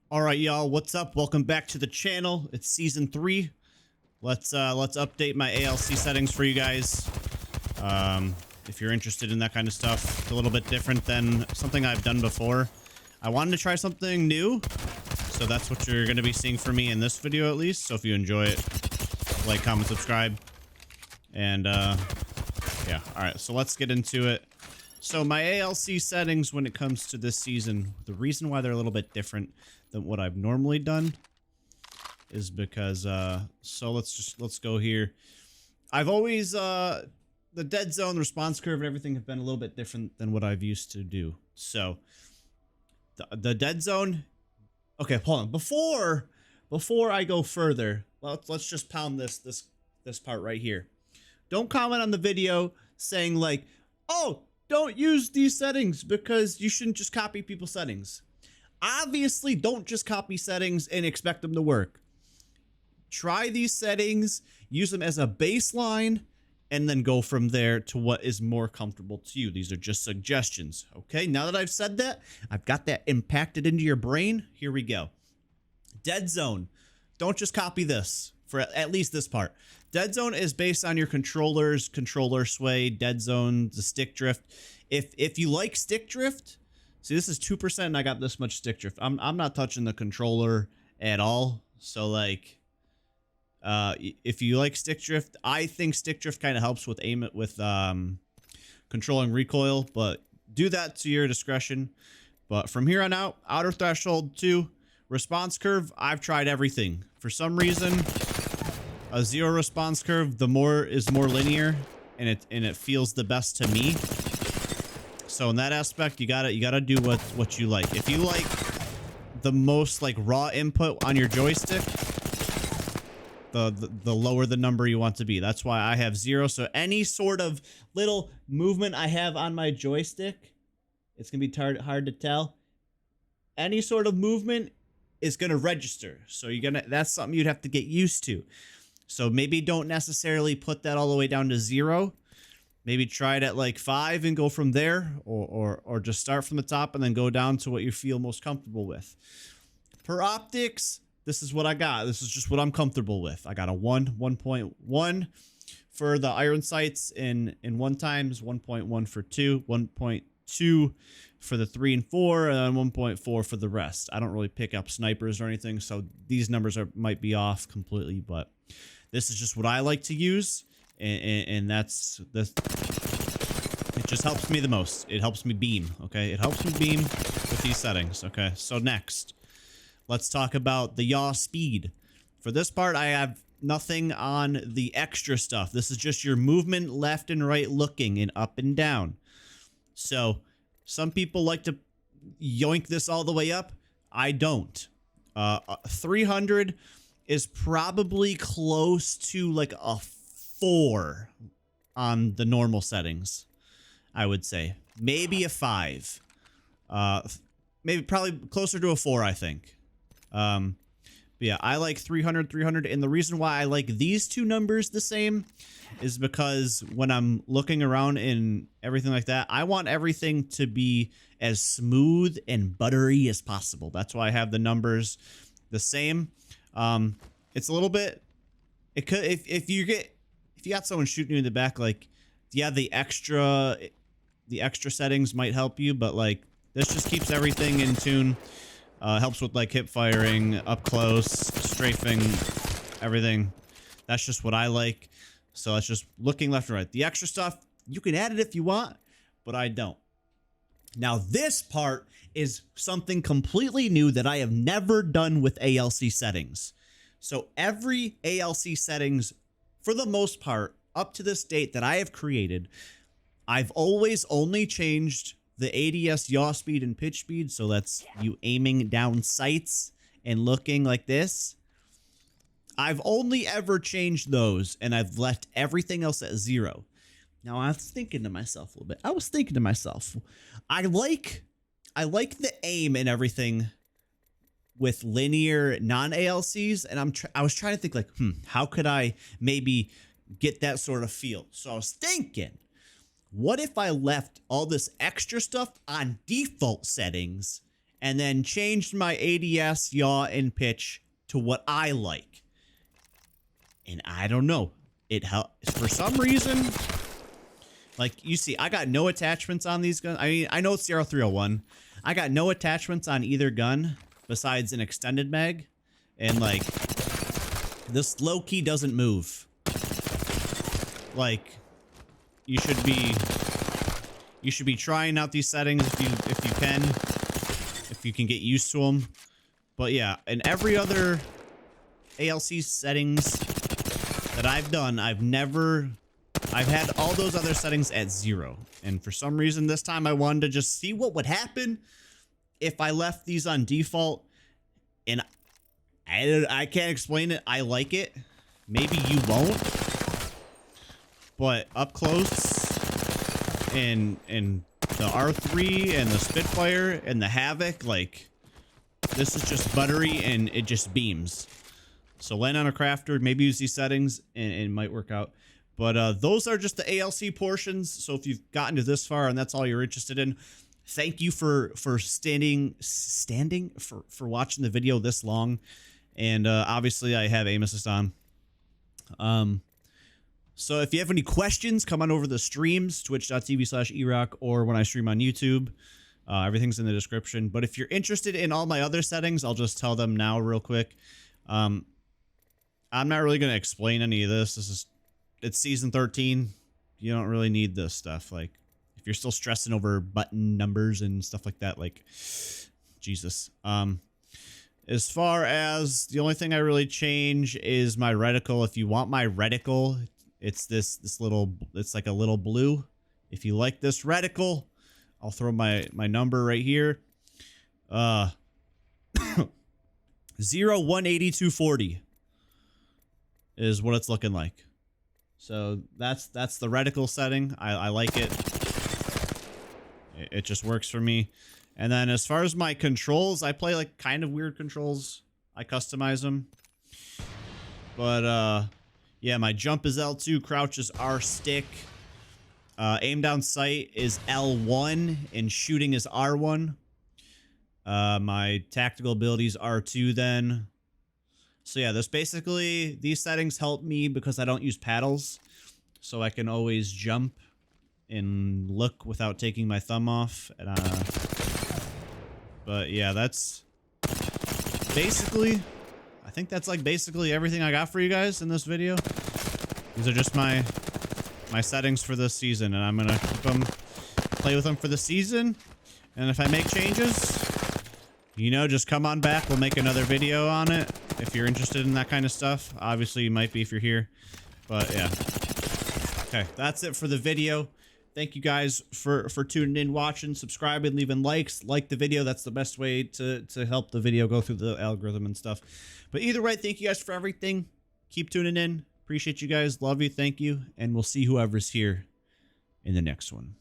All right, y'all, what's up? Welcome back to the channel. It's season 3. Let's update my ALC settings for you guys. If you're interested in that kind of stuff, it's a little bit different than something I've done before. I wanted to try something new, so that's what you're going to be seeing from me in this video at least. So if you enjoy it, like, comment, subscribe, and yeah. All right, so let's get into it. So my ALC settings when it comes to this season, the reason why they're a little bit different than what I've normally done is because so let's go here. I've always the dead zone, response curve, and everything have been a little bit different than what I've used to do. So the dead zone. Okay, hold on. Before I go further, let's just pound this part right here. Don't comment on the video saying like, "Oh, don't use these settings because you shouldn't just copy people's settings." Obviously, don't just copy settings and expect them to work. Try these settings, use them as a baseline, and then go from there to what is more comfortable to you. These are just suggestions, okay? Now that I've said that, I've got that impacted into your brain. Here we go. Dead zone. Don't just copy this for at least this part. Dead zone is based on your controller sway, dead zone, the stick drift. If you like stick drift, see, this is 2% and I got this much stick drift. I'm not touching the controller at all. So like if you like stick drift, I think stick drift kind of helps with controlling recoil, but do that to your discretion. But from here on out, outer threshold 2, response curve, I've tried everything. For some reason, a 0 response curve, the more is more linear, and it feels the best to me. So in that aspect, you gotta do what you like. If you like the most like raw input on your joystick, the lower the number you want to be. That's why I have 0. So any sort of little movement I have on my joystick, it's gonna be hard to tell. Any sort of movement is gonna register. So that's something you'd have to get used to. So maybe don't necessarily put that all the way down to 0. Maybe try it at like 5 and go from there, or just start from the top and then go down to what you feel most comfortable with. Per optics, this is what I got. This is just what I'm comfortable with. I got a 1.1 for the iron sights in 1 times, 1.1 for 2, 1.2 for the 3 and 4, and then 1.4 for the rest. I don't really pick up snipers or anything, so these numbers might be off completely, but this is just what I like to use. And that's it just helps me the most. It helps me beam, okay? It helps me beam with these settings, okay? So next, let's talk about the yaw speed. For this part, I have nothing on the extra stuff. This is just your movement left and right looking and up and down. So some people like to yoink this all the way up. I don't. 300 is probably close to like a 4 on the normal settings, I would say. Maybe a 5. Maybe probably closer to a 4, I think. But yeah, I like 300, and the reason why I like these two numbers the same is because when I'm looking around and everything like that, I want everything to be as smooth and buttery as possible. That's why I have the numbers the same. It's a little bit, it could, if you got someone shooting you in the back, like, yeah, the extra settings might help you, but like this just keeps everything in tune. Helps with like hip firing, up close, strafing, everything. That's just what I like. So it's just looking left and right. The extra stuff, you can add it if you want, but I don't. Now this part is something completely new that I have never done with ALC settings. So every ALC settings, for the most part, up to this date that I have created, I've always only changed the ADS yaw speed and pitch speed. So that's you aiming down sights and looking like this. I've only ever changed those, and I've left everything else at 0. Now I was thinking to myself a little bit. I like the aim and everything with linear non-ALCs, and I was trying to think like, how could I maybe get that sort of feel? So I was thinking, what if I left all this extra stuff on default settings and then changed my ADS, yaw, and pitch to what I like. And I don't know. It helps for some reason. Like, you see, I got no attachments on these guns. I mean, I know it's the R301. I got no attachments on either gun besides an extended mag. And, like, this low-key doesn't move. Like, you should be trying out these settings if you can get used to them. But yeah, in every other ALC settings that I've done, I've had all those other settings at 0. And for some reason this time I wanted to just see what would happen if I left these on default. And I can't explain it. I like it. Maybe you won't. But up close and the R3 and the Spitfire and the Havoc, like, this is just buttery and it just beams. So land on a crafter, maybe use these settings and it might work out. But those are just the ALC portions. So if you've gotten to this far and that's all you're interested in, thank you for watching the video this long. And obviously I have aim assist on. So if you have any questions, come on over to the streams, twitch.tv/erock, or when I stream on YouTube. Everything's in the description. But if you're interested in all my other settings, I'll just tell them now real quick. I'm not really going to explain any of this. It's season 13. You don't really need this stuff. Like, if you're still stressing over button numbers and stuff like that, like, Jesus. As far as the only thing I really change is my reticle. If you want my reticle, it's this little, it's like a little blue. If you like this reticle, I'll throw my number right here. 018240 is what it's looking like. So that's the reticle setting. I like it. It just works for me. And then as far as my controls, I play like kind of weird controls. I customize them. But yeah, my jump is L2, crouch is R stick. Aim down sight is L1 and shooting is R1. My tactical abilities R2 then. So yeah, these settings help me because I don't use paddles. So I can always jump and look without taking my thumb off. But yeah, that's basically, I think that's like basically everything I got for you guys in this video. These are just my settings for this season, and I'm gonna keep them, play with them for the season. And if I make changes, you know, just come on back. We'll make another video on it if you're interested in that kind of stuff. Obviously, you might be if you're here. But yeah. Okay, that's it for the video. Thank you guys for tuning in, watching, subscribing, leaving likes. Like the video. That's the best way to help the video go through the algorithm and stuff. But either way, thank you guys for everything. Keep tuning in. Appreciate you guys. Love you. Thank you. And we'll see whoever's here in the next one.